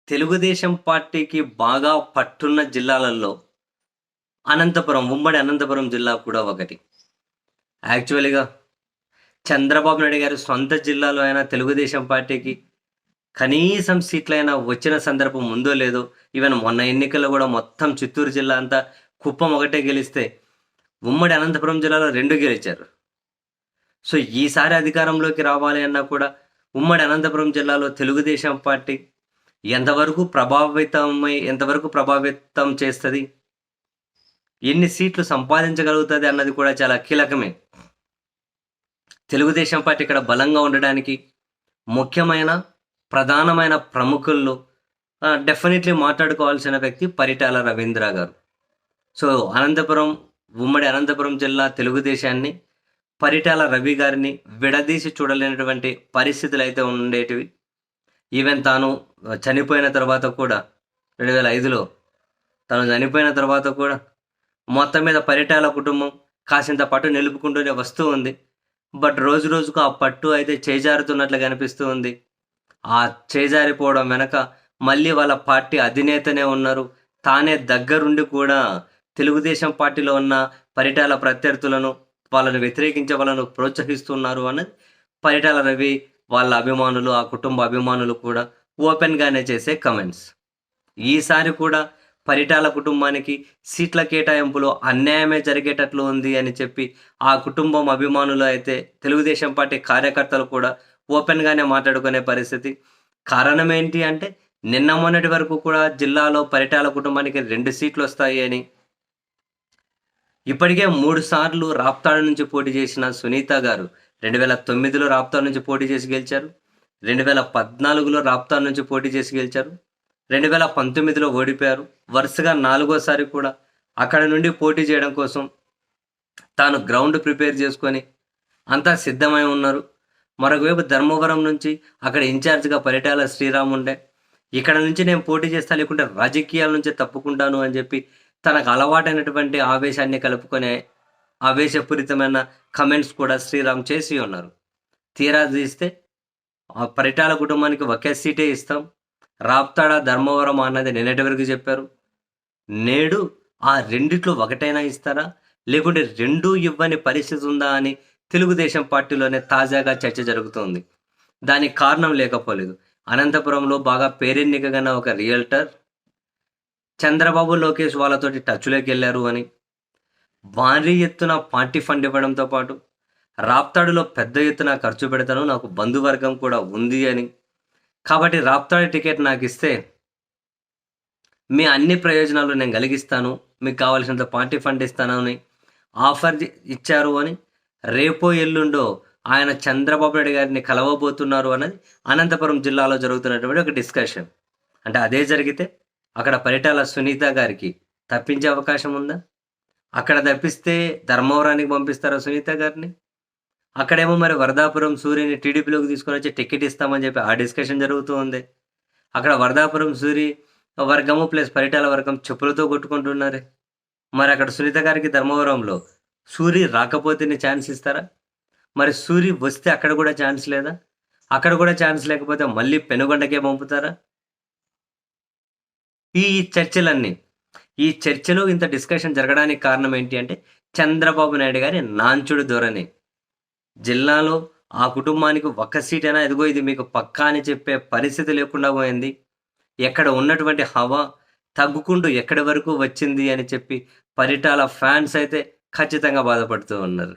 తెలుగుదేశం పార్టీకి బాగా పట్టున్న జిల్లాలలో ఉమ్మడి అనంతపురం జిల్లా కూడా ఒకటి. యాక్చువల్‌గా చంద్రబాబు నాయుడు గారి సొంత జిల్లాలో అయినా తెలుగుదేశం పార్టీకి కనీసం సీట్లైనా వచ్చిన సందర్భం ఉందో లేదో, ఈవెన్ మొన్న ఎన్నికల్లో కూడా మొత్తం చిత్తూరు జిల్లా అంతా కుప్పం ఒకటే గెలిస్తే, ఉమ్మడి అనంతపురం జిల్లాలో 2 గెలిచారు. సో, ఈసారి అధికారంలోకి రావాలి అన్నా కూడా ఉమ్మడి అనంతపురం జిల్లాలో తెలుగుదేశం పార్టీ ఎంతవరకు ప్రభావితం చేస్తది? ఎన్ని సీట్లు సంపాదించగలుగుతది అన్నది కూడా చాలా కీలకమే. తెలుగుదేశం పార్టీ ఇక్కడ బలంగా ఉండడానికి ముఖ్యమైన, ప్రధానమైన ప్రముఖుల్లో డెఫినెట్లీ మాట్లాడుకోవాల్సిన వ్యక్తి పరిటాల రవీంద్ర గారు. సో, ఉమ్మడి అనంతపురం జిల్లా తెలుగుదేశాన్ని పరిటాల రవి గారిని విడదీసి చూడలేనటువంటి పరిస్థితులు అయితే ఉండేటివి. ఈవెన్ తాను చనిపోయిన తర్వాత కూడా 2005లో తను చనిపోయిన తర్వాత కూడా మొత్తం మీద పరిటాల కుటుంబం కాసింత పట్టు నిలుపుకుంటూనే వస్తూ ఉంది. బట్ రోజు రోజుకు ఆ పట్టు అయితే చేజారుతున్నట్లు కనిపిస్తూ ఉంది. ఆ చేజారిపోవడం వెనక మళ్ళీ వాళ్ళ పార్టీ అధినేతనే ఉన్నారు. తానే దగ్గరుండి కూడా తెలుగుదేశం పార్టీలో ఉన్న పరిటాల ప్రత్యర్థులను, వాళ్ళను వ్యతిరేకించే వాళ్ళను ప్రోత్సహిస్తున్నారు అన్నది పరిటాల రవి వాళ్ళ అభిమానులు, ఆ కుటుంబ అభిమానులు కూడా ఓపెన్‌గానే చేసే కమెంట్స్. ఈసారి కూడా పరిటాల కుటుంబానికి సీట్ల కేటాయింపులో అన్యాయమే జరిగేటట్లు ఉంది అని చెప్పి ఆ కుటుంబం అభిమానులు అయితే తెలుగుదేశం పార్టీ కార్యకర్తలు కూడా ఓపెన్‌గానే మాట్లాడుకునే పరిస్థితి. కారణం ఏంటి అంటే, నిన్న మొన్నటి వరకు కూడా జిల్లాలో పరిటాల కుటుంబానికి 2 సీట్లు వస్తాయి అని, ఇప్పటికే 3 సార్లు రాప్తాడు నుంచి పోటీ చేసిన సునీత గారు 2009లో రాప్తాడు నుంచి పోటీ చేసి గెలిచారు. 2014లో రాప్తాడు నుంచి పోటీ చేసి గెలిచారు. 2019లో ఓడిపోయారు. వరుసగా 4గోసారి కూడా అక్కడ నుండి పోటీ చేయడం కోసం తాను గ్రౌండ్ ప్రిపేర్ చేసుకొని అంతా సిద్ధమై ఉన్నారు. మరొకవైపు ధర్మవరం నుంచి అక్కడ ఇన్ఛార్జ్గా పరిటాల శ్రీరామ్ ఉండే, ఇక్కడ నుంచి నేను పోటీ చేస్తా, లేకుంటే రాజకీయాల నుంచి తప్పుకుంటాను అని చెప్పి తనకు అలవాటైనటువంటి ఆవేశాన్ని కలుపుకునే ఆవేశపూరితమైన కమెంట్స్ కూడా శ్రీరామ్ చేసి ఉన్నారు. తీరా తీస్తే ఆ పరిటాల కుటుంబానికి ఒకే సీటే ఇస్తాం, రాప్తాడ ధర్మవరం అన్నది నిన్నటి వరకు చెప్పారు. నేడు ఆ రెండిట్లో ఒకటైనా ఇస్తారా, లేకుంటే 2 ఇవ్వని పరిస్థితి ఉందా అని తెలుగుదేశం పార్టీలోనే తాజాగా చర్చ జరుగుతోంది. దానికి కారణం లేకపోలేదు. అనంతపురంలో బాగా పేరెన్నికగన్న ఒక రియల్టర్ చంద్రబాబు, లోకేష్ వాళ్ళతోటి టచ్లోకి వెళ్ళారు అని, భారీ ఎత్తున పార్టీ ఫండ్ ఇవ్వడంతో పాటు రాప్తాడులో పెద్ద ఎత్తున ఖర్చు పెడతాను, నాకు బంధువర్గం కూడా ఉంది అని, కాబట్టి రాప్తాడు టికెట్ నాకు ఇస్తే మీ అన్ని ప్రయోజనాలు నేను కలిగిస్తాను, మీకు కావాల్సినంత పార్టీ ఫండ్ ఇస్తానని ఆఫర్ ఇచ్చారు అని, రేపో ఎల్లుండో ఆయన చంద్రబాబు నాయుడు గారిని కలవబోతున్నారు అన్నది అనంతపురం జిల్లాలో జరుగుతున్నటువంటి ఒక డిస్కషన్. అంటే అదే జరిగితే అక్కడ పరిటాల సునీత గారికి తప్పించే అవకాశం ఉందా? అక్కడ తప్పిస్తే ధర్మవరానికి పంపిస్తారా సునీత గారిని? అక్కడేమో మరి వరదాపురం సూరిని టీడీపీలోకి తీసుకొని వచ్చి టికెట్ ఇస్తామని చెప్పి ఆ డిస్కషన్ జరుగుతూ ఉంది. అక్కడ వరదాపురం సూరి వర్గము ప్లస్ పరిటాల వర్గం చెప్పులతో కొట్టుకుంటున్నారే. మరి అక్కడ సునీత గారికి ధర్మవరంలో సూరి రాకపోతేనే ఛాన్స్ ఇస్తారా? మరి సూరి వస్తే అక్కడ కూడా ఛాన్స్ లేదా? అక్కడ కూడా ఛాన్స్ లేకపోతే మళ్ళీ పెనుగొండకే పంపుతారా? ఈ చర్చలో ఇంత డిస్కషన్ జరగడానికి కారణం ఏంటి అంటే, చంద్రబాబు నాయుడు గారి నాంచుడు ధోరణి. జిల్లాలో ఆ కుటుంబానికి ఒక్క సీటైనా ఎదుగో ఇది మీకు పక్కా అని చెప్పే పరిస్థితి లేకుండా పోయింది. ఎక్కడ ఉన్నటువంటి హవా తగ్గుకుంటూ ఎక్కడి వరకు వచ్చింది అని చెప్పి పరిటాల ఫ్యాన్స్ అయితే ఖచ్చితంగా బాధపడుతూ ఉన్నారు.